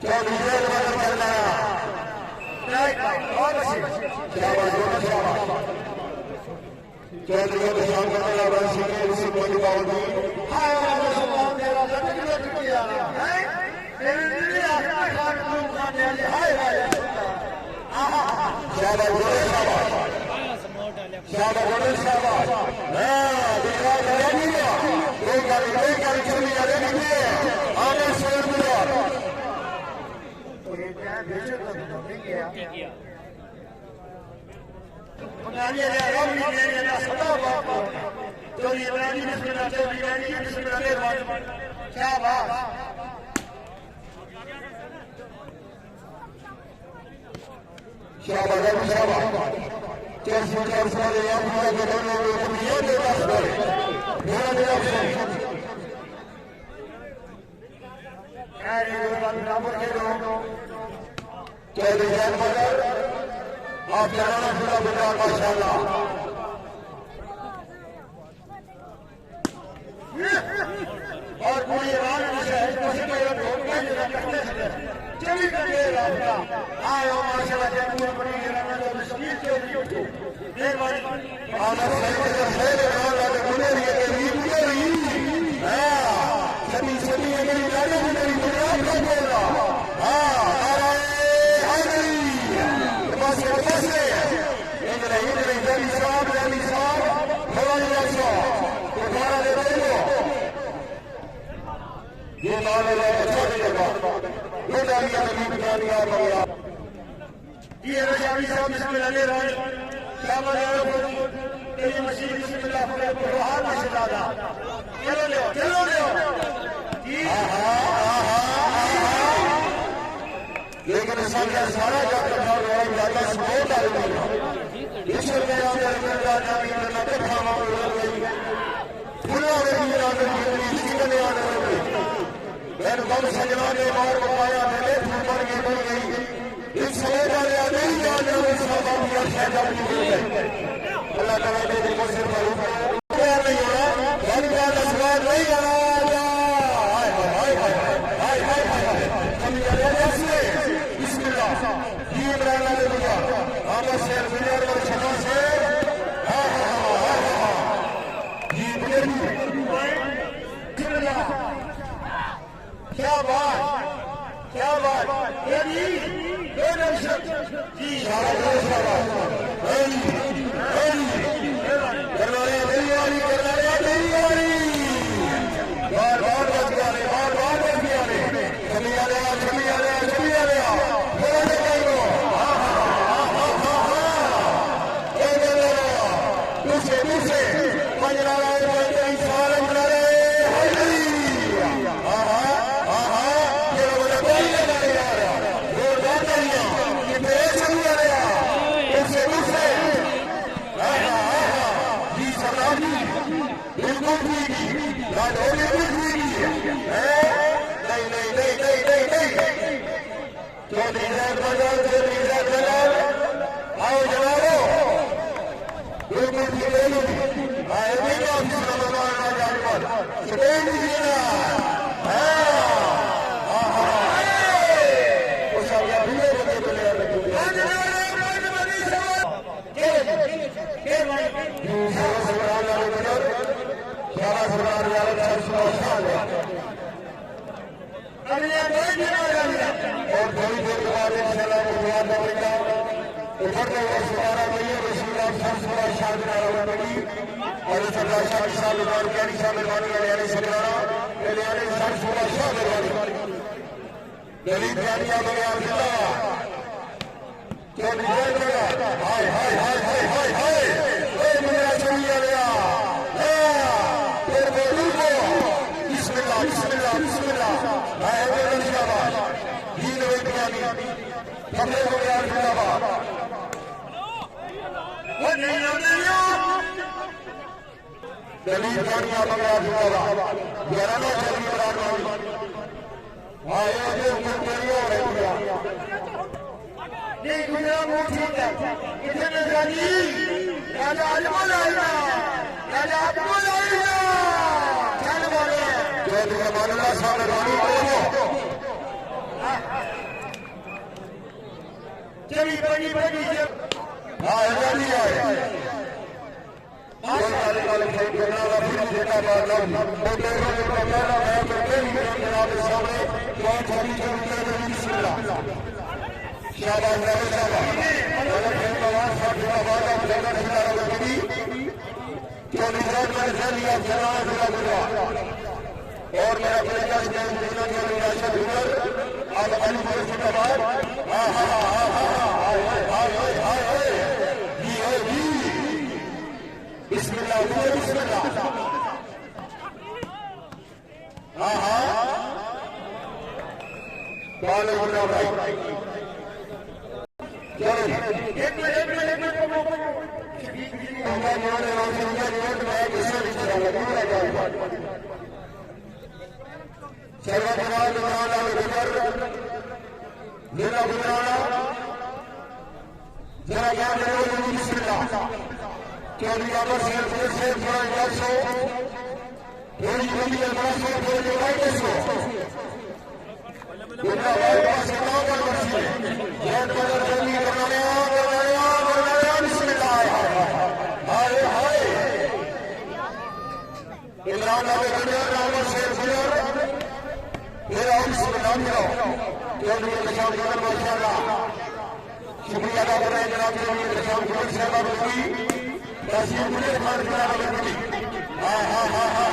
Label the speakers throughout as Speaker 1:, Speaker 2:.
Speaker 1: चौधरी जैन वाला करना और चौधरी को शाम करने का बड़ा सीखे उसी कोई बात नहीं हाय हाय तेरा लटक लटक गया है तेरे दिल आखिर खान तुम खाने वाले हाय हाय शाबाश बोले शाबाश हां दिखा रहा नहीं कोई गाड़ी चली जा रही है आगे से दूर तो ये क्या भेजो तो नहीं किया पुरानी राम ने ना सदा बाप तो ये रानी बिस्मिल्लाह तो रानी बिस्मिल्लाह क्या बात शाबाश शाबाश कैसे कैसे ये अपना के दोनों ये दे बस मेरा मेरा अरे ये नंबर के दो चौधरी जैन मगर आप जनाना खुदा बेटा माशाल्लाह और पूरी रात में कोशिश कर चली गई रास्ता आयो माशाल्लाह जरूर बड़ी रात में मुश्किल से उठी मेहरबानी आना सही रात में गुनेरी के लिए हां सभी सभी मेरी गाड़ी मेरी गुनाह का बोला हां अरे बस बस इधर जल्दी साहब हवाई रखो दोबारा ले लो ये मानो अच्छा देगा ये डालियां नबी बिठानिया मौला ये रजावी साहब बिस्मिल्लाह ले रहे शाबाश तेरी मशीन बिस्मिल्लाह फरहाद माशाल्लाह चलो ले लेकिन सारा जाता ज्यादा सपोर्ट आ रही ईश्वर के कम सजना ने मार बताया मैंने ऊपर की बढ़ गई इस समय वाले नहीं जाने अल्लाह तआला ने देखो सिर्फ नहीं हो रहा घर का नस्वार नहीं आ रहा बिस्मिल्लाह ये इमरान ने बोला आमा शेर मिलियर और छमा से क्या बात ये जी शाबाश आओ जवाबो बिल्कुल ठीक है आए भी और थोड़ी देर के बाद इंशाल्लाह उभरते हुए सुधारा भैया रसूलुल्लाह सल्लल्लाहु अलैहि वसल्लम और इस अल्लाह शाह साहब और प्यारी शाह मेहरबानी वाले सगरारा पहले आने सल्लल्लाहु शाह मेहरबानी गरीब जानिया बगैर जिंदा चौधरी जैन लगा हाय हाय हाय हाय हाय हाय ए मेरा चलिया गया तेरे बोलू को बिस्मिल्लाह बिस्मिल्लाह बिस्मिल्लाह हाय मेरा शाबाश ये नबी बयानी हमने को यार जिंदाबाद वो नहीं गरीब जानिया बगैर जिंदाबाद घराना चलिए राजवाड़ी आए जो मुक्तियों रहेगा ये गुना मुझे कितने जानी राजा अजमल आएगा राजा अजमल आएगा चल बोले जो तुम्हें मालूम है सामने रानी बोलो चली बड़ी बड़ी हाँ जल्दी आए कोई वाले वाले खेल करना वाला फिर देता बात बोलते हैं कि पहला मैच करते हैं जनाब सामने कौन छवि के ऊपर बिस्मिल्लाह शाबाश शाबाश वाला खेल का वार साथ का बाद अब जगह खिला रहा है जो निजाम में जलिया चला गुजरा और मेरा बेटा स्टेज देना के लिए आशा गुजर अब अली बोल के बाद हां हां हां हां हाय जी बिस्मिल्लाह बिस्मिल्लाह हां हां बॉल उड़ा भाई चलो एक मिनट हमारे माने राउंड में किसी भी तरह लगा जाएगा सर्वपराध बनाना गुजर जिला गुजराना जरा याद रखो बिस्मिल्लाह चौधरी अमर सिंह से थोड़ा याद सो थोड़ी बड़ी बड़ा सो थोड़ी राइट सो जिला भाई पास ना कर बच्चे याद कर जल्दी बनाया बिस्मिल्लाह हाय हाय इमरान अली गुजर अमर सिंह गुजर मेरा बिस्मिल्लाह चौधरी निशान गुजर माशाअल्लाह शुक्रिया अदा कर रहे हैं जनाब चौधरी निशान गुजर साहब की तस्वीर मुझे खान जनाब की हां हां हां हां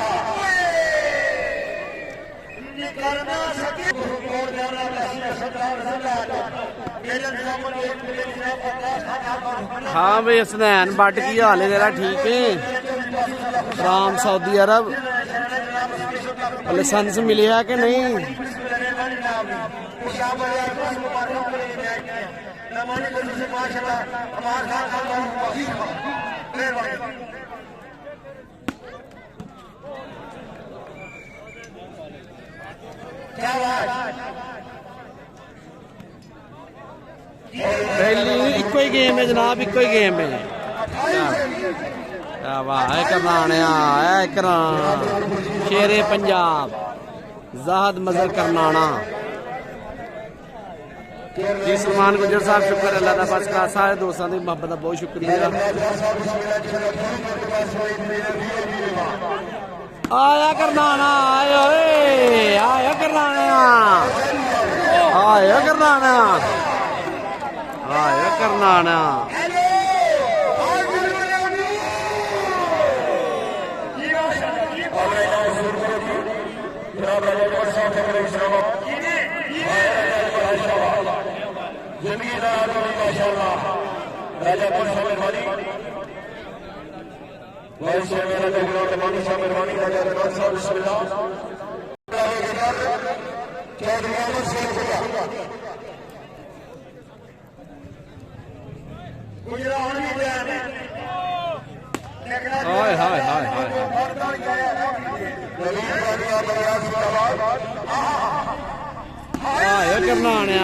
Speaker 1: करना सके और जाना चाहिए सरदार सरदार मेरे नाम पर एक जनाब प्रकाश खान
Speaker 2: हाँ भाई हसनैन बट की हाल है तेरा ठीक है राम सऊदी अरब लाइसेंस मिले है कि नहीं पहली इको ही गेम है जनाब इको ही गेम है वाह करनाने शेरे पंजाब जाहद मजर करनाना जी सलमान गुजर साहब शुक्र अल्लाह का बस का सारे दोस्तों की मोहब्बत का बहुत शुक्रिया आया करनाना आया करनाना आया करनाना आया करनाना
Speaker 1: जमींदार माशाअल्लाह राजापुर से मेहरबानी वैसे मेरा तो मानी साहब मेहरबानी राजा दरबार साहब बिस्मिल्लाह चौधरी अमर सिंह गुजरात भी तैयार है
Speaker 2: हाय हाय हाय हाय आया करनाना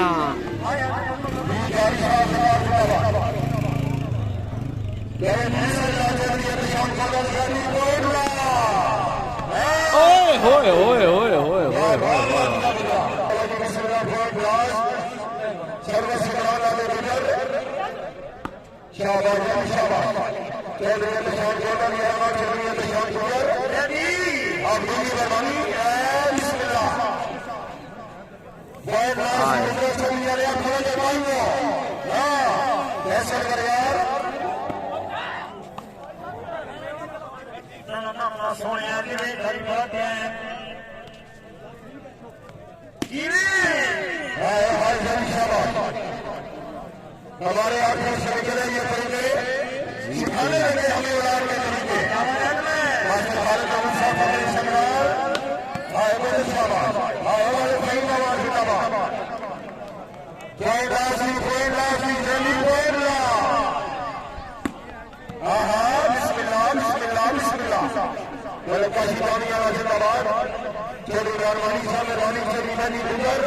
Speaker 2: ओए होए होए होए होए होए
Speaker 1: सोने हमारे आगे चले ये तरीके सिखाने लगे हमें उड़ान के तरीके भारत संग्राम आए बोले शाबाश आए बोले भाई नवाज जिंदाबाद जय दासी जली बोला हाँ बिस्मिल्लाह बिस्मिल्लाह बिस्मिल्लाह बोले काशी पानी आना जिंदाबाद चौधरी रानवानी साहब रानी जमीना जी गुजर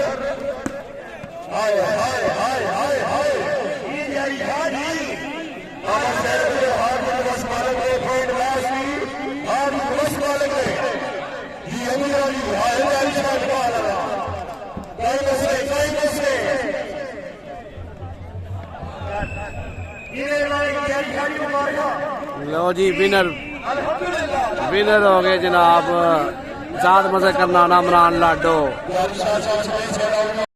Speaker 1: हाय हाय हाय हाय हाय
Speaker 2: लो जी विनर विनर हो गए जनाब। जात मजे करना ना इमरान लाडो।